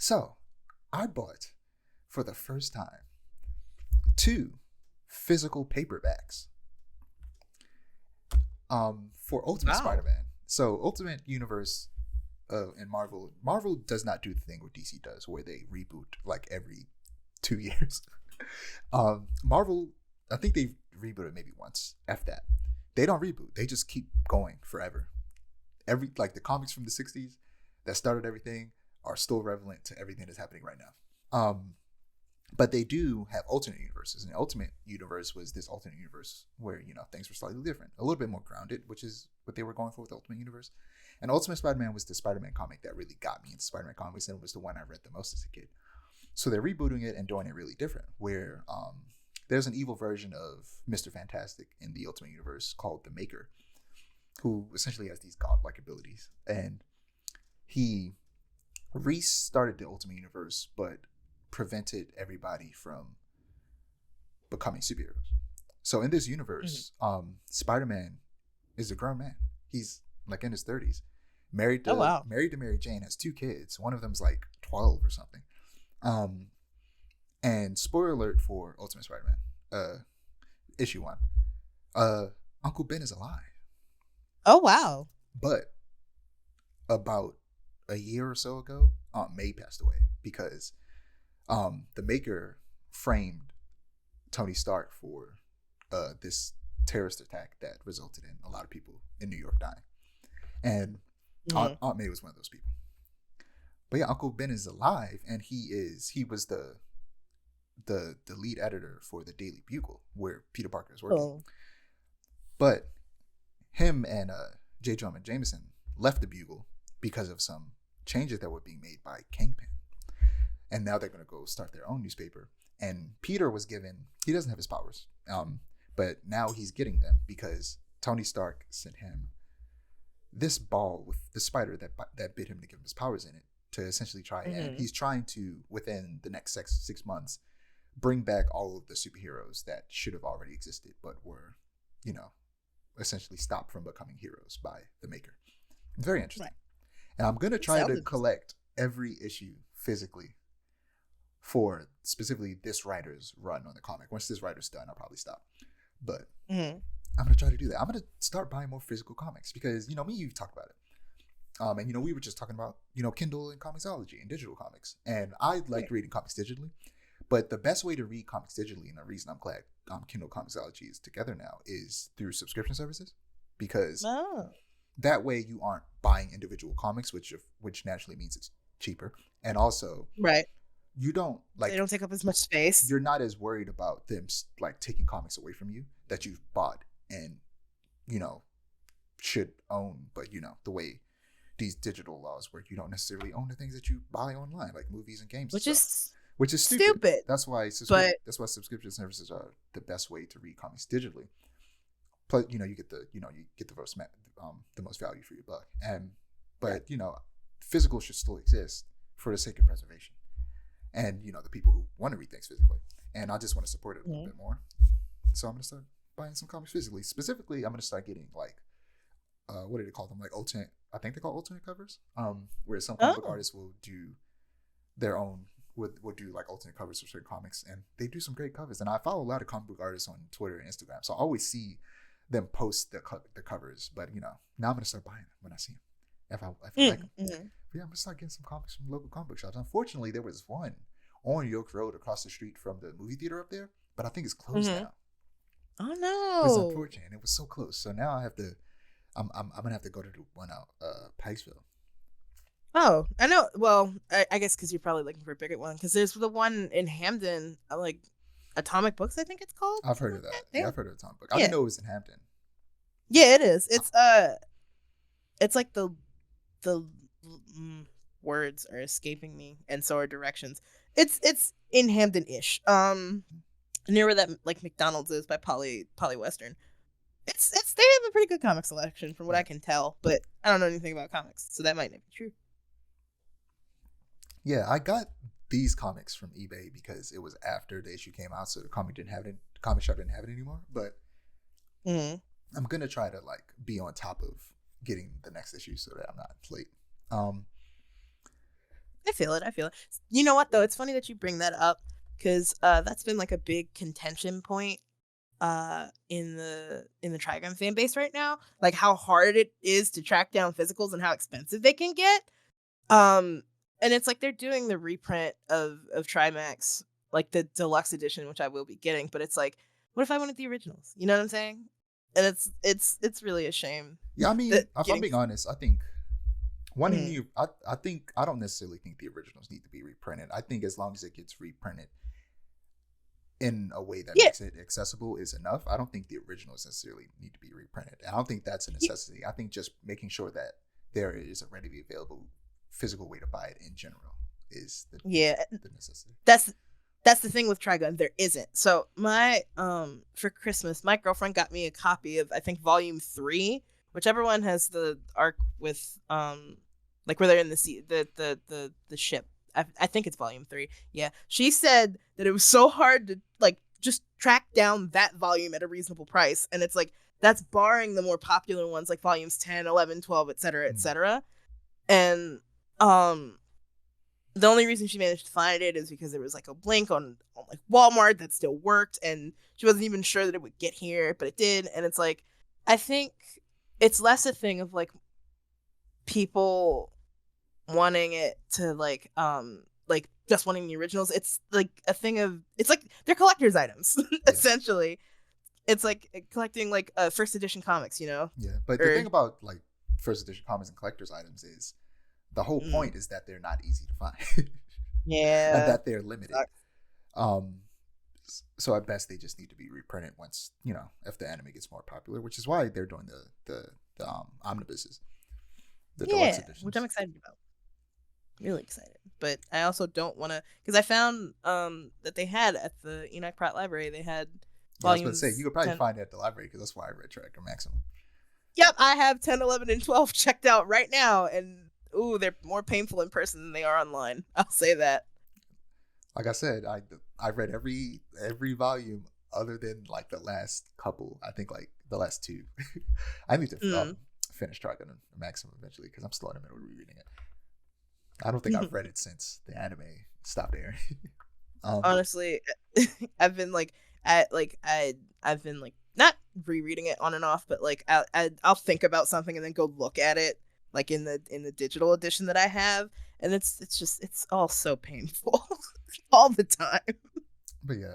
So I bought for the first time 2 physical paperbacks for Ultimate Wow. Spider-Man. So Ultimate Universe in Marvel does not do the thing what DC does, where they reboot like every 2 years. Marvel, I think they rebooted maybe once. After that, they don't reboot. They just keep going forever. The comics from the '60s that started everything are still relevant to everything that's happening right now. But they do have alternate universes, and the Ultimate Universe was this alternate universe where things were slightly different, a little bit more grounded, which is what they were going for with the Ultimate Universe. And Ultimate Spider-Man was the Spider-Man comic that really got me into Spider-Man comics, and it was the one I read the most as a kid. So they're rebooting it and doing it really different, where there's an evil version of Mr. Fantastic in the Ultimate Universe called the Maker, who essentially has these godlike abilities, and he restarted the Ultimate Universe, but prevented everybody from becoming superheroes. So in this universe, Spider-Man is a grown man. He's like in his 30s, married to Oh wow. Mary Jane, has 2 kids. One of them's like 12 or something. And spoiler alert for Ultimate Spider-Man, issue 1. Uncle Ben is alive. Oh wow. But about a year or so ago, Aunt May passed away because the Maker framed Tony Stark for this terrorist attack that resulted in a lot of people in New York dying. And Aunt May was one of those people. But yeah, Uncle Ben is alive, and he was the lead editor for the Daily Bugle, where Peter Parker is working. Oh. But him and J. Jonah Jameson left the Bugle because of some changes that were being made by Kingpin. And now they're going to go start their own newspaper. And Peter was given, he doesn't have his powers, but now he's getting them because Tony Stark sent him this ball with the spider that bit him to give him his powers in it, to essentially try, and he's trying to, within the next 6 months, bring back all of the superheroes that should have already existed but were, essentially stopped from becoming heroes by the Maker. It's very interesting. Right. And I'm going to try to collect every issue physically for specifically this writer's run on the comic. Once this writer's done, I'll probably stop. But I'm going to try to do that. I'm going to start buying more physical comics because, me, you've talked about it. And, we were just talking about, Kindle and Comixology and digital comics. And I like reading comics digitally. But the best way to read comics digitally, and the reason I'm glad Kindle Comixology is together now, is through subscription services. Because that way you aren't buying individual comics, which naturally means it's cheaper. And also, you don't they don't take up as much space. You're not as worried about them taking comics away from you that you've bought and, should own. But, the way these digital laws work, you don't necessarily own the things that you buy online, like movies and games, which is stupid. That's why subscription services are the best way to read comics digitally. Plus, you get the most value for your buck. But physical should still exist for the sake of preservation, and the people who want to read things physically. And I just want to support it a little bit more. So I'm gonna start buying some comics physically. Specifically, I'm gonna start getting what do they call them? Like alternate. I think they call alternate covers. Where some comic book artists will do their own. Would do like alternate covers for certain comics, and they do some great covers. And I follow a lot of comic book artists on Twitter and Instagram, so I always see them post the covers. But now I'm gonna start buying them when I see them. If I like them. But yeah, I'm gonna start getting some comics from local comic book shops. Unfortunately, there was one on York Road across the street from the movie theater up there, but I think it's closed now. Oh no! It's unfortunate, and it was so close. So now I have to. I'm gonna have to go to the one out Pikesville. Oh, I know. Well, I guess because you're probably looking for a bigger one. Because there's the one in Hamden, like Atomic Books, I think it's called. I've heard of that. Yeah, I've heard of Atomic Books. I didn't know it was in Hamden. Yeah, it is. It's like the words are escaping me, and so are directions. It's in Hamden-ish. Near where that like McDonald's is by Poly Western. It's they have a pretty good comic selection from what I can tell, but I don't know anything about comics, so that might not be true. Yeah, I got these comics from eBay because it was after the issue came out, so the comic shop didn't have it anymore. But I'm gonna try to be on top of getting the next issue so that I'm not late. I feel it. I feel it. You know what though? It's funny that you bring that up because that's been like a big contention point in the Trigun fan base right now. Like how hard it is to track down physicals and how expensive they can get. Um, and it's like they're doing the reprint of Trimax, like the deluxe edition, which I will be getting. But it's like, what if I wanted the originals? You know what I'm saying? And it's really a shame. Yeah, I mean, That if I'm getting being honest, I think wanting Mhm. new, I think I don't necessarily think the originals need to be reprinted. I think as long as it gets reprinted in a way that Yeah, makes it accessible is enough. I don't think the originals necessarily need to be reprinted. I don't think that's a y- necessity. I think just making sure that there is a readily available physical way to buy it in general is yeah. the necessity. That's that's the thing with Trigun. There isn't. So my for Christmas, my girlfriend got me a copy of I think Volume 3, whichever one has the arc with like where they're in the sea the ship. I think it's Volume 3. Yeah. She said that it was so hard to like just track down that volume at a reasonable price, and it's like that's barring the more popular ones like volumes 10, 11, 12, etc., Mm. etc. And um the only reason she managed to find it is because there was like a link on like Walmart that still worked, and she wasn't even sure that it would get here, but it did. And it's like, I think it's less a thing of like people wanting it to like just wanting the originals. It's like a thing of it's like they're collector's items Yeah. essentially. It's like collecting like first edition comics, you know, Yeah. But the or thing about like first edition comics and collector's items is the whole mm, point is that they're not easy to find and yeah, that they're limited. Um, so at best they just need to be reprinted once if the anime gets more popular, which is why they're doing the omnibuses, the deluxe yeah, which I'm editions. excited about. Really excited. But I also don't want to because I found that they had at the Enoch Pratt Library they had Yeah, I was about to say you volumes could probably 10. find it at the library because that's why I read Tracker Maximum. Yep, I have 10, 11, and 12 checked out right now, and ooh, they're more painful in person than they are online. I'll say that. Like I said, I read every volume other than like the last couple. I think like the last two. I need to Mm. finish Tracker Maximum eventually because I'm still in the middle of rereading it. I don't think I've read it since the anime stopped airing. um, Honestly, I've been like at like I've been like not rereading it on and off, but like I'll think about something and then go look at it like in the digital edition that I have, and it's just it's all so painful all the time. but yeah,